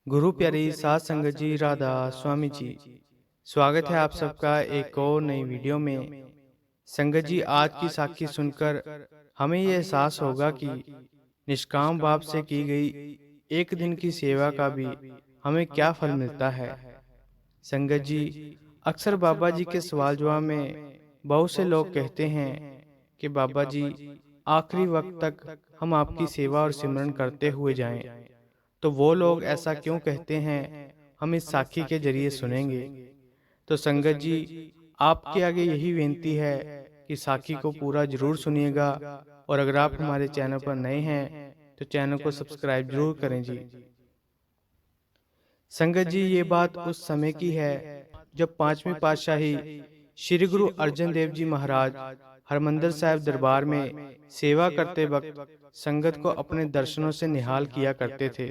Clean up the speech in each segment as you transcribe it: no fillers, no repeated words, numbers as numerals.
गुरु प्यारी सात संगत जी, राधा स्वामी जी। स्वागत है आप सबका एक और नई वीडियो में। संगत जी, आज की साखी सुनकर हमें ये एहसास होगा कि निष्काम भाव से की गई एक दिन की सेवा का भी हमें क्या फल मिलता है। संगत जी, अक्सर बाबा जी के सवाल जवाब में बहुत से लोग कहते हैं कि बाबा जी, आखिरी वक्त तक हम आपकी सेवा और सिमरन करते हुए जाएं। तो वो लोग ऐसा क्यों कहते हैं, हम इस साखी के जरिए सुनेंगे। तो संगत जी, आपके आगे यही विनती है कि साखी को पूरा जरूर सुनिएगा, और अगर आप हमारे चैनल पर नए हैं तो चैनल को सब्सक्राइब जरूर करें जी। संगत जी, ये बात उस समय की है जब पांचवी पातशाही श्री गुरु अर्जन देव जी महाराज हरमंदिर साहिब दरबार में सेवा करते वक्त संगत को अपने दर्शनों से निहाल किया करते थे।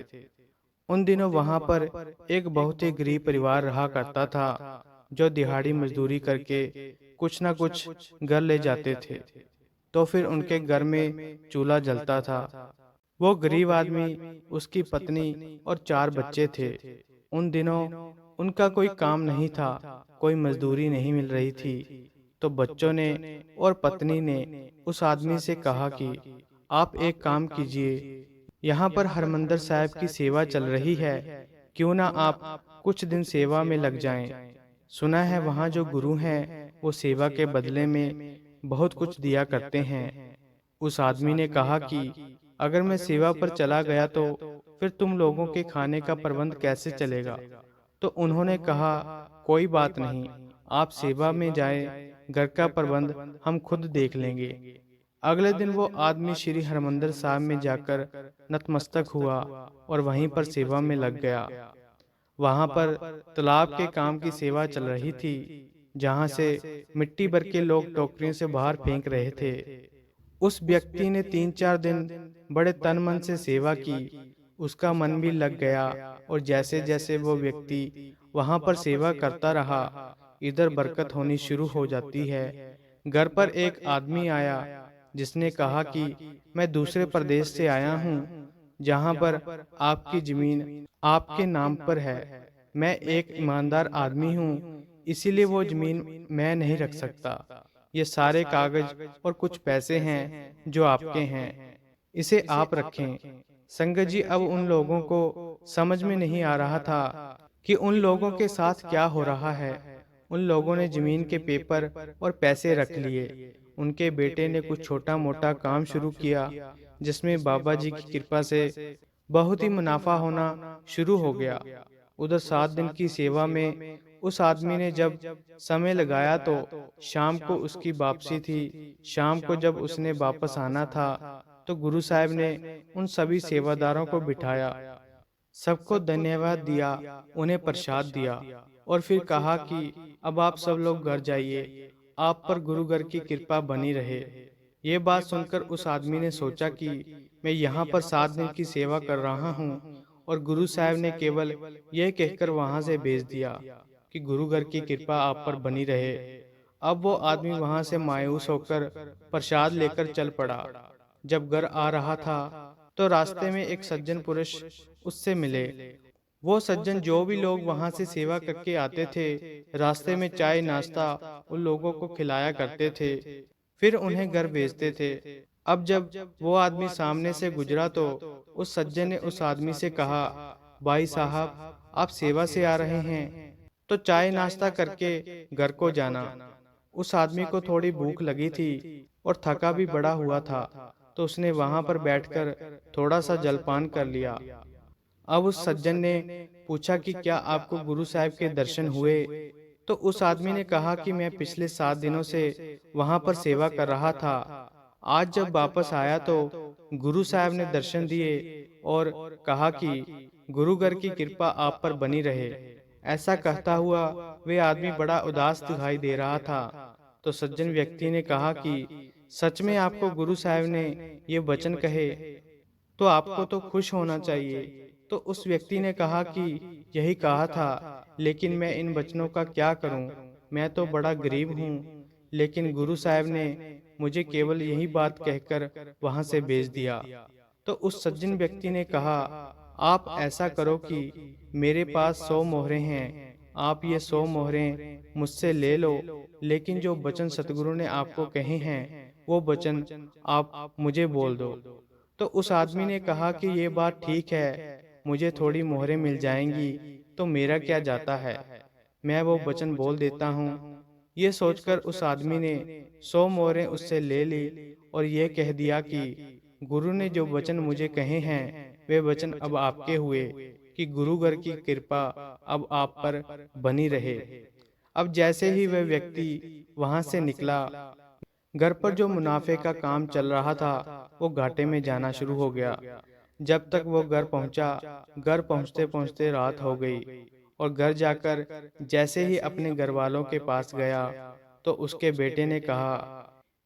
उन दिनों वहां पर एक बहुत ही गरीब परिवार रहा करता था, जो दिहाड़ी मजदूरी करके कुछ ना कुछ घर ले जाते थे। तो फिर उनके घर में चूल्हा जलता था। वो गरीब आदमी, उसकी पत्नी और 4 बच्चे थे। उन दिनों उनका कोई काम नहीं था, कोई मजदूरी नहीं मिल रही थी। तो बच्चों ने और पत्नी ने उस आदमी से कहा कि आप एक काम कीजिए, यहाँ पर हरमंदिर साहब की सेवा चल रही है, क्यों ना आप कुछ दिन सेवा में लग जाएं। सुना है वहाँ जो गुरु हैं वो सेवा के बदले में बहुत कुछ दिया करते हैं। उस आदमी ने कहा कि अगर मैं सेवा पर चला गया तो फिर तुम लोगों के खाने का प्रबंध कैसे चलेगा। तो उन्होंने कहा, कोई बात नहीं, आप सेवा में जाएं, घर का प्रबंध हम खुद देख लेंगे। अगले दिन वो आदमी श्री हरमंदिर साहब में जाकर नतमस्तक हुआ और वहीं पर सेवा में लग गया। वहां पर तालाब के काम की सेवा चल रही थी, जहां से मिट्टी भर के लोग टोकरियों से बाहर फेंक रहे थे। उस व्यक्ति ने 3-4 दिन बड़े तन मन से सेवा की। उसका मन भी लग गया, और जैसे जैसे वो व्यक्ति वहां पर सेवा करता रहा, इधर बरकत होनी शुरू हो जाती है। घर पर एक आदमी आया जिसने कहा कि मैं दूसरे प्रदेश से आया हूँ, जहाँ पर आपकी जमीन आपके नाम पर है। मैं एक ईमानदार आदमी हूँ, इसीलिए वो जमीन मैं नहीं रख सकता। ये सारे कागज और कुछ पैसे हैं जो आपके हैं, इसे आप रखें। संगत जी, अब उन लोगों को समझ में नहीं आ रहा था कि उन लोगों के साथ क्या हो रहा है। उन लोगों ने जमीन के पेपर और पैसे रख लिए। उनके बेटे ने कुछ छोटा मोटा काम शुरू किया, जिसमें बाबा जी की कृपा से बहुत ही मुनाफा होना शुरू हो गया। उधर 7 दिन की सेवा में उस आदमी ने जब समय लगाया तो शाम को उसकी वापसी थी। शाम को जब उसने वापस आना था तो गुरु साहब ने उन सभी सेवादारों को बिठाया, सबको धन्यवाद दिया, उन्हें प्रसाद दिया, और फिर कहा कि अब आप सब लोग घर जाइए, आप पर गुरु घर की कृपा बनी रहे। ये बात सुनकर उस आदमी ने सोचा कि मैं यहाँ पर 7 दिन की सेवा कर रहा हूँ, और गुरु साहब ने केवल यह कहकर वहां से भेज दिया कि गुरु घर की कृपा आप पर बनी रहे। अब वो आदमी वहां से मायूस होकर प्रसाद लेकर चल पड़ा। जब घर आ रहा था तो रास्ते में एक सज्जन पुरुष उससे मिले। वो सज्जन जो भी लोग वहां से सेवा करके आते थे, रास्ते में चाय नाश्ता उन लोगों को खिलाया करते थे, फिर उन्हें घर भेजते थे। अब जब वो आदमी सामने से गुजरा तो उस सज्जन ने उस आदमी से कहा, भाई साहब, आप सेवा से आ रहे हैं तो चाय नाश्ता करके घर को जाना। उस आदमी को थोड़ी भूख लगी थी और थका भी बड़ा हुआ था, तो उसने वहां पर बैठकर थोड़ा सा जलपान कर लिया। अब उस सज्जन ने पूछा कि क्या आपको गुरु साहब के दर्शन हुए। तो उस आदमी ने कहा कि मैं पिछले 7 दिनों से वहां पर सेवा कर रहा था। आज जब वापस आया तो गुरु साहब ने दर्शन दिए और कहा कि गुरु घर की कृपा आप पर बनी रहे। ऐसा कहता हुआ वे आदमी बड़ा उदास दिखाई दे रहा था। तो सज्जन व्यक्ति ने कहा कि सच में आपको गुरु साहब ने ये वचन कहे तो आपको तो खुश होना चाहिए। तो उस व्यक्ति ने कहा कि यही कहा था, लेकिन मैं इन वचनों का क्या करूं, मैं तो बड़ा गरीब हूं। लेकिन गुरु साहब ने मुझे केवल यही बात कहकर वहां से भेज दिया। तो उस सज्जन व्यक्ति ने कहा, आप ऐसा करो कि मेरे पास 100 मोहरें हैं, आप ये 100 मोहरें मुझसे ले लो, लेकिन जो वचन सतगुरु ने आपको कहे हैं, वो वचन आप मुझे बोल दो। तो उस आदमी ने कहा कि ये बात ठीक है, मुझे थोड़ी मोहरें मिल जाएंगी, तो मेरा क्या जाता है, मैं वो वचन बोल देता हूँ। ये सोचकर उस आदमी ने 100 मोहरें उससे ले ली और ये कह दिया कि गुरु ने जो वचन मुझे कहे हैं, वे वचन अब आपके हुए, कि गुरुवर की कृपा अब आप पर बनी रहे। अब जैसे ही वह व्यक्ति वहां से निकला, घर पर जो मुनाफे का काम चल रहा था, वो घाटे में जाना शुरू हो गया। जब तक वो घर पहुंचा, घर पहुंचते पहुंचते रात हो गई, और घर जाकर जैसे ही अपने घर वालों के पास गया, तो उसके बेटे ने कहा,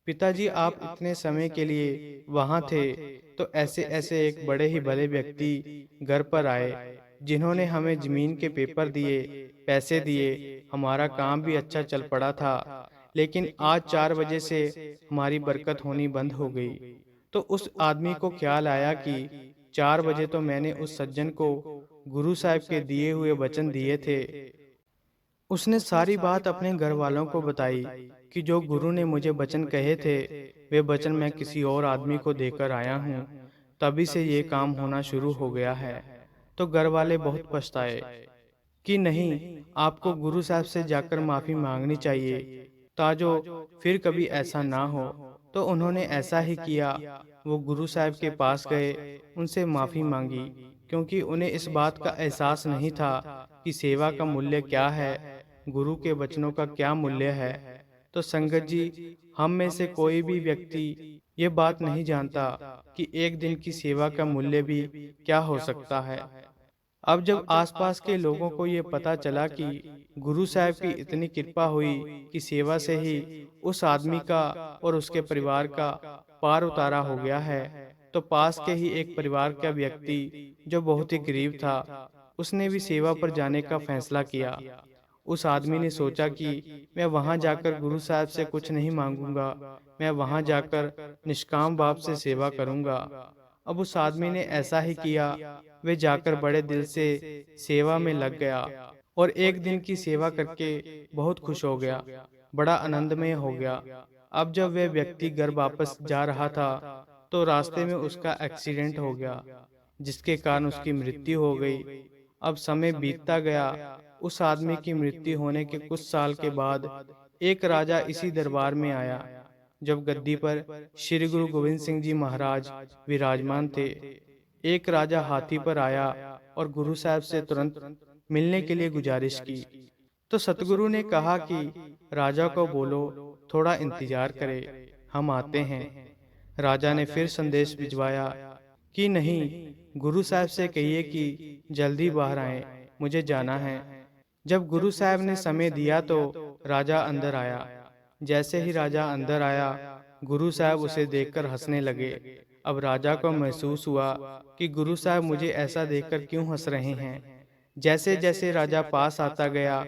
पिताजी आप इतने समय के लिए वहां थे, तो ऐसे ऐसे एक बड़े ही भले व्यक्ति घर पर आए, जिन्होंने हमें जमीन के पेपर दिए, पैसे दिए, हमारा काम भी अच्छा चल पड़ा था, लेकिन आज 4 बजे से हमारी बरकत होनी बंद हो गई। तो उस आदमी को ख्याल आया कि 4 बजे तो मैंने उस सज्जन को गुरु साहब के दिए हुए वचन दिए थे। उसने सारी बात अपने घर वालों को बताई कि जो गुरु ने मुझे वचन कहे थे, वे वचन मैं किसी और आदमी को देकर आया हूँ, तभी से ये काम होना शुरू हो गया है। तो घर वाले बहुत पछताए कि नहीं, आपको गुरु साहब से जाकर माफ़ी मांगनी चाहिए, ताजो फिर कभी ऐसा ना हो। तो उन्होंने ऐसा ही किया। वो गुरु साहब के पास गए, उनसे माफ़ी मांगी, क्योंकि उन्हें इस बात का एहसास नहीं था कि सेवा का मूल्य क्या है, गुरु के वचनों का क्या मूल्य है। तो संगत जी, हम में से कोई भी व्यक्ति ये बात नहीं जानता कि एक दिन की सेवा का मूल्य भी क्या हो सकता है। अब जब आसपास के लोगों को ये पता चला कि गुरु साहब की इतनी कृपा हुई कि सेवा से ही उस आदमी का और उसके परिवार का पार उतारा हो गया है, तो पास के ही एक परिवार का व्यक्ति जो बहुत ही गरीब था, उसने भी सेवा पर जाने का फैसला किया। उस आदमी ने सोचा कि मैं वहां जाकर गुरु साहब से कुछ नहीं मांगूंगा, मैं वहां जाकर निष्काम भाव से सेवा करूंगा। अब उस आदमी ने ऐसा ही किया। वे जाकर बड़े दिल से सेवा में लग गया और एक दिन की सेवा करके बहुत खुश हो गया, बड़ा आनंदमय हो गया। अब जब वह व्यक्ति घर वापस जा रहा था, तो रास्ते में उसका एक्सीडेंट हो गया, जिसके कारण उसकी मृत्यु हो गई। अब समय बीतता गया। उस आदमी की मृत्यु होने के कुछ साल के बाद एक राजा इसी दरबार में आया। जब गद्दी पर श्री गुरु गोविंद सिंह जी महाराज विराजमान थे, एक राजा हाथी पर आया और गुरु साहब से तुरंत मिलने के लिए गुजारिश की। तो सतगुरु ने कहा कि राजा को बोलो थोड़ा इंतजार करे, हम आते हैं। राजा ने फिर संदेश भिजवाया कि नहीं, गुरु साहब से कहिए कि जल्दी बाहर आए, मुझे जाना है। जब गुरु साहब ने समय दिया तो राजा अंदर आया। जैसे ही राजा अंदर आया, गुरु साहब उसे देखकर हंसने लगे। अब राजा को महसूस हुआ कि गुरु साहब मुझे ऐसा देखकर क्यों हंस रहे हैं। जैसे जैसे राजा पास आता गया,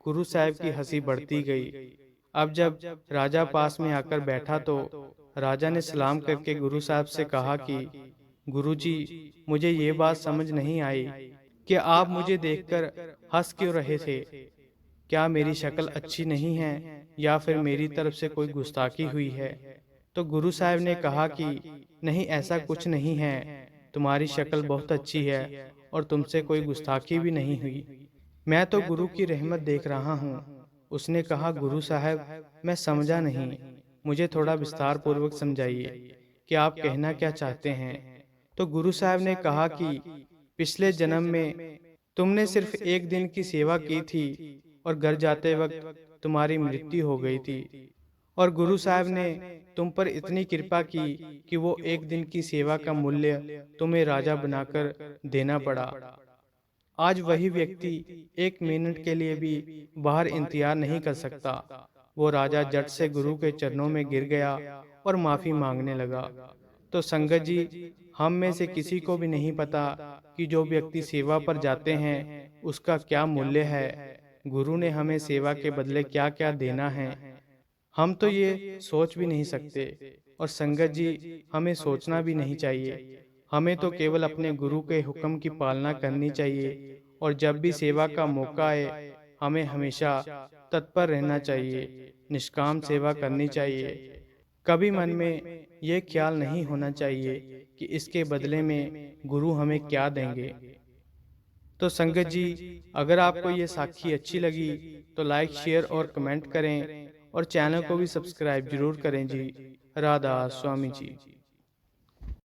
गुरु साहब की हंसी बढ़ती गई। अब जब राजा पास में आकर बैठा, तो राजा ने सलाम करके गुरु साहब से कहा कि गुरुजी, मुझे ये बात समझ नहीं आई कि आप मुझे देखकर हंस क्यों रहे थे। क्या मेरी शक्ल अच्छी नहीं है, या फिर मेरी तरफ से कोई गुस्ताखी हुई है? तो गुरु साहब ने कहा कि नहीं, ऐसा कुछ नहीं है, तुम्हारी शक्ल बहुत अच्छी है और तुमसे कोई गुस्ताखी भी नहीं हुई। मैं तो गुरु की रहमत देख रहा हूँ। उसने कहा, गुरु साहब, मैं समझा नहीं, मुझे थोड़ा विस्तार पूर्वक समझाइए कि आप कहना क्या चाहते हैं। तो गुरु साहब ने कहा कि पिछले जन्म में तुमने सिर्फ एक दिन की सेवा की थी और घर जाते वक्त तुम्हारी मृत्यु हो गई थी, और गुरु साहब ने तुम पर इतनी कृपा की कि वो एक दिन की सेवा का मूल्य तुम्हें राजा बनाकर देना पड़ा। आज वही व्यक्ति 1 मिनट के लिए भी बाहर इंतजार नहीं कर सकता। वो राजा जट से गुरु के चरणों में गिर गया और माफी मांगने लगा। तो संगत जी, हम में से किसी को भी नहीं पता कि जो व्यक्ति सेवा पर जाते हैं उसका क्या मूल्य है, गुरु ने हमें सेवा के बदले क्या क्या देना है। हम तो ये सोच भी नहीं सकते, और संगत जी, हमें सोचना भी नहीं चाहिए। हमें तो केवल अपने गुरु के हुक्म की पालना करनी चाहिए और जब भी सेवा का मौका आए हमें हमेशा तत्पर रहना चाहिए, निष्काम सेवा करनी चाहिए। कभी मन में यह ख्याल नहीं होना चाहिए कि इसके बदले में गुरु हमें क्या देंगे। तो संगत जी, अगर आपको ये साखी अच्छी लगी तो लाइक, शेयर और कमेंट करें और चैनल को भी सब्सक्राइब जरूर करें जी। राधा स्वामी जी।